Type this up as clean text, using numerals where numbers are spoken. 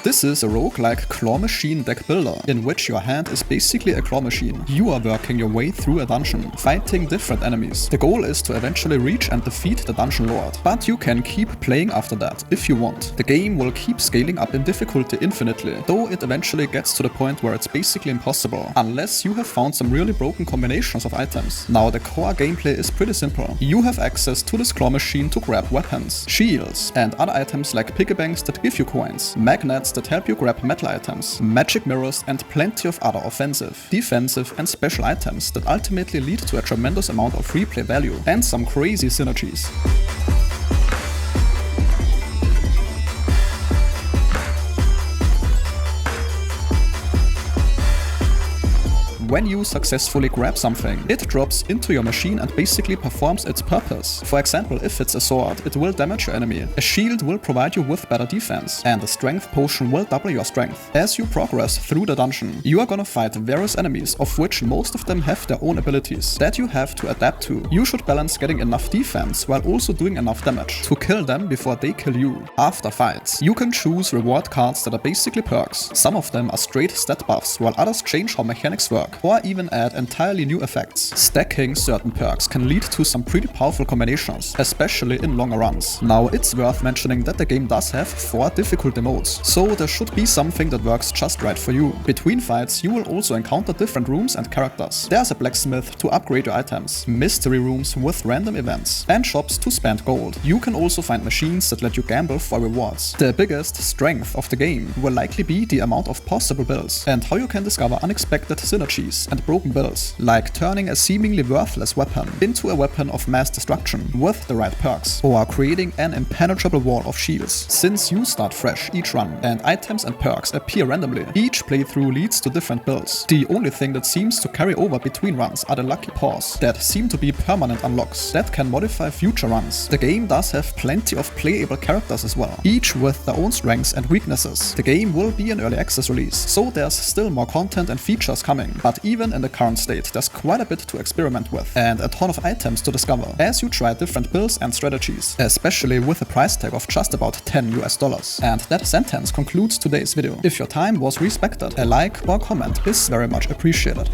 This is a roguelike claw machine deckbuilder, in which your hand is basically a claw machine. You are working your way through a dungeon, fighting different enemies. The goal is to eventually reach and defeat the dungeon lord, but you can keep playing after that if you want. The game will keep scaling up in difficulty infinitely, though it eventually gets to the point where it's basically impossible, unless you have found some really broken combinations of items. Now the core gameplay is pretty simple. You have access to this claw machine to grab weapons, shields, and other items like piggy banks that give you coins, magnets that help you grab metal items, magic mirrors, and plenty of other offensive, defensive, and special items that ultimately lead to a tremendous amount of replay value and some crazy synergies. When you successfully grab something, it drops into your machine and basically performs its purpose. For example, if it's a sword, it will damage your enemy, a shield will provide you with better defense, and a strength potion will double your strength. As you progress through the dungeon, you are gonna fight various enemies, of which most of them have their own abilities that you have to adapt to. You should balance getting enough defense while also doing enough damage to kill them before they kill you. After fights, you can choose reward cards that are basically perks. Some of them are straight stat buffs, while others change how mechanics work, or even add entirely new effects. Stacking certain perks can lead to some pretty powerful combinations, especially in longer runs. Now, it's worth mentioning that the game does have 4 difficulty modes, so there should be something that works just right for you. Between fights, you will also encounter different rooms and characters. There's a blacksmith to upgrade your items, mystery rooms with random events, and shops to spend gold. You can also find machines that let you gamble for rewards. The biggest strength of the game will likely be the amount of possible builds, and how you can discover unexpected synergies and broken builds, like turning a seemingly worthless weapon into a weapon of mass destruction with the right perks, or creating an impenetrable wall of shields. Since you start fresh each run and items and perks appear randomly, each playthrough leads to different builds. The only thing that seems to carry over between runs are the lucky paws that seem to be permanent unlocks that can modify future runs. The game does have plenty of playable characters as well, each with their own strengths and weaknesses. The game will be an early access release, so there's still more content and features coming, but even in the current state, there's quite a bit to experiment with and a ton of items to discover as you try different builds and strategies, especially with a price tag of just about $10 US. And that sentence concludes today's video. If your time was respected, a like or comment is very much appreciated.